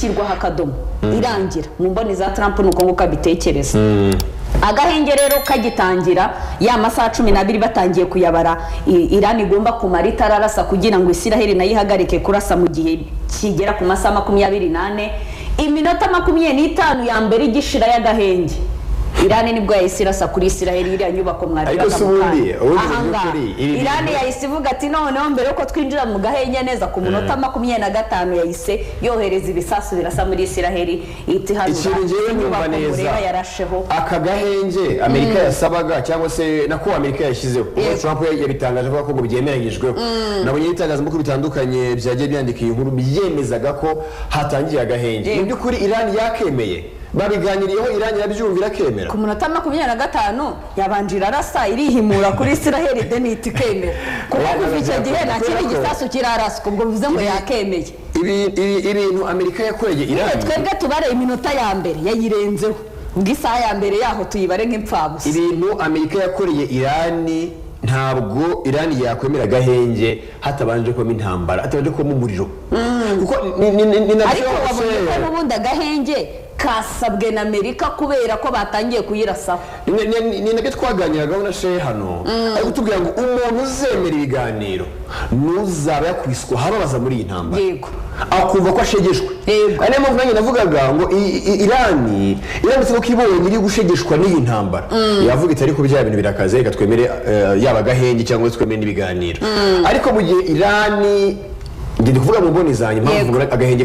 ishyirwaho akadomo irangira mu mboni za Trump nuko nguko abitekereza agahenge rero kagitangira ya masaha 12 batangiye kuyabara Iran igomba kumara itararasa kugira ngo Isiraheli nayo ihagarike kurasa mu gihe kigera ku masaha 28 iminota 25 ya mbere igishira y'agahenge Iran nibwo yayisirasa kuri Isiraheli iriya nyubako mwari bakamukanye Iran yayisivuga ati noneho mbere yuko twinjira mu gahenge neza ku munota 25 yayise yohereza ibisasu birasa muri Isiraheli iti hano nyumva neza yarasheho aka gahenge Amerika yasabaga cyangwa se nako Amerika yashyizeho Trump yabitangaje avuga ko byemeranyijweho nabonye itangazamakuru bitandukanye byagiye byandika iyi nkuru byemezaga ko hatangiye agahenge mu by'ukuri Iran yakemeye babiganiriyeho Iran yabyumvira kemera ku munota 25 yabanjira arasa irihimura kuri Isiraheli deniti kemera kuko kuva icyo gihe nta kindi gisasu kiraraswa ubwo bivuze ngo yakemeye ibintu Amerika yakoreye Iran twebwe tubare iminota ya mbere yayirenzeho ubwisaha ya mbere yaho tuyibare nk'impfabusa ibintu Amerika yakoreye Iran ntabwo Iran yakwemera gahenge hatabanje kuba intambara hatabanje kuba umuriro kuko ariko wabonye ko n'ubundi agahenge kasabwe na Amerika kubera ko batangiye kuyirasaho ni nabyo twaganiraga na Shehe hano ariko tubwira ngo umuntu uzemera ibiganiro nuzaba yakwiswa hababaza muri iyi ntambara yego akumva ko ashegeshwe ane mpamvu nanjye navugaga ngo Iran iramutse ko ibonye iri gushegeshwa n'iyi ntambara yavuga iti ariko bya bintu birakaze reka twemere yaba gahenge cyangwa twemere n'ibiganiro ariko mu gihe Iran ndi kuvuga mu mboni zanjye mpamvu agahenge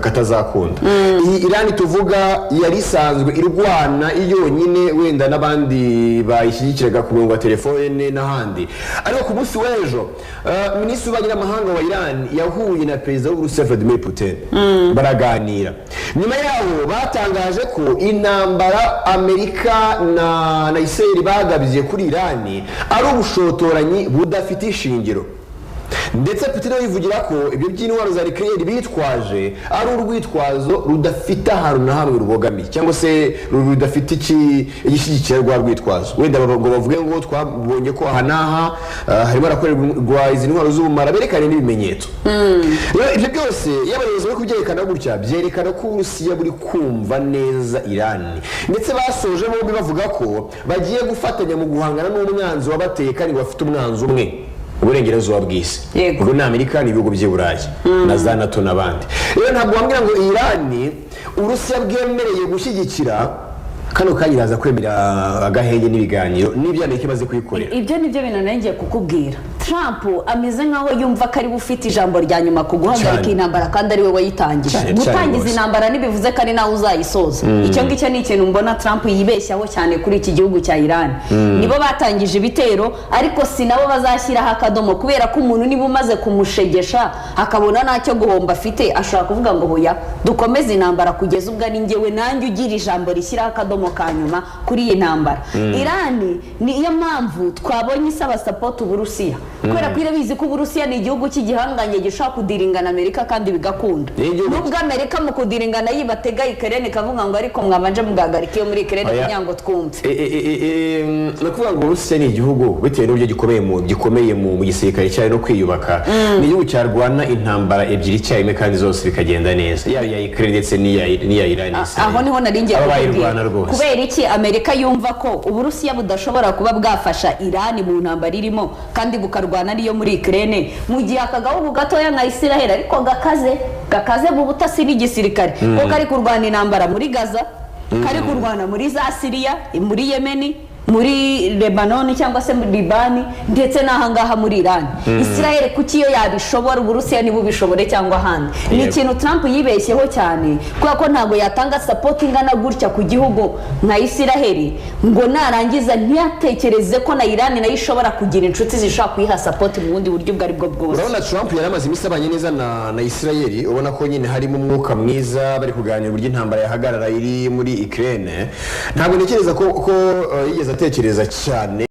katazakunda iyi Iran tuvuga yari isanzwe irwana iyonyine wenda nabandi bayishyigikiraga ku murongo wa telefone n'ahandi ariko ku munsi w'ejo minisitiri w'ububanyi n'amahanga wa Iran yahuye na perezida w'Uburusiya Vladimir Putin baraganira nyuma yaho batangaje ko intambara Amerika na Israel bagabye kuri Iran ari ubushotoranyi budafite ishingiro ndetse Putin yivugira ko ibyo by'intwaro za nuclear bitwaje ari urwitwazo rudafite ahantu na hamwe rubogamiye cyangwa se rudafite igishyigikira rwa rwitwazo wenda ngo bavuge ngo twabonye ko aha naha harimo arakorerwa izi ntwaro z'ubumara berekane n'ibimenyetso ibyo byose y'abayobozi bari kubyerekana gutya byerekana ko Uburusiya buri kumva neza Iran ndetse basoje bombi bavuga ko bagiye gufatanya mu guhangana n'umwanzi wabateye kandi bafite umwanzi umwe uburengerazuba bw'isi ubwo ni Amerika n'ibihugu by'i Burayi na za NATO n'abandi rero ntabwo wambwira ngo Iran Uburusiya bwemereye gushyigikira kano kanyiraza kwemera agahenge n'ibiganiro n'ibyo Amerika imaze kuyikorera ibyo nibyo bintu nanjye kukubwira Trump ameze nkaho yumva ko ari bufite ijambo rya nyuma ku guhagarika intambara kandi ari we wayitangije gutangiza intambara nibivuze ko ari nawe uzayisoza icyo ngicyo ni ikintu mbona Trump yibeshyaho cyane kuri iki gihugu cya Iran nibo batangije ibitero ariko si nabo bazashyiraho akadomo kubera ko umuntu niba umaze kumushegesha akabona ntacyo guhomba afite ashaka kuvuga ngo hoya dukomeze intambara kugeza ubwo ari njyewe nanjye ugira ijambo rishyiraho akadomo ka nyuma kuri iyi ntambara Iran niyo mpamvu twabonye isaba support Uburusiya kubera ko irabizi ko Uburusiya ni igihugu cy'igihanganye gishaka kudiringana Amerika kandi bigakunda nubwo Amerika mu kudiringana yibatega Ukraine kavuga ngo ariko mwabanje mugagarika iyo muri Ukraine kugira ngo twumve no kuvuga ngo Uburusiya ni igihugu bitewe n'uburyo gikomeye mu gisirikare cyane no kwiyubaka ni igihugu cyarwana intambara ebyiri cyane kandi zose bikagenda neza ya Ukraine ndetse n'iya Iran aho niho naringiye kubera iki Amerika yumva ko Uburusiya budashobora kuba bwafasha Iran mu ntambara irimo kandi bukarwana niyo muri Ukraine mu gihe akagahugu gatoya nka Israel ariko gakaze mu butasi n'igisirikare ko kari kurwana intambara muri Gaza kari kurwana muri za Syria muri Yemen muri Lebanon cyangwa se muri Libani ndetse n'ahangaha muri Iran Israel kuki yo yabishobora Uburusiya nibo bishobore cyangwa handi ni ikintu Trump yibeshyeho cyane kuko ko ntago yatanga support ingana gutya ku gihugu nka Israel ngo narangiza ntiyatekereze ko na Iran nayo ishobora kugira inshuti zishaka kuyiha support mu bundi buryo bwari bwo bwose urabona Trump yaramaze imisabanye neza na Israel ubona ko nyine harimo umwuka mwiza bari kuganira uburyo intambara yahagarara iri muri Ukraine ntabwo ntekereza ko yigeze atekereza cyane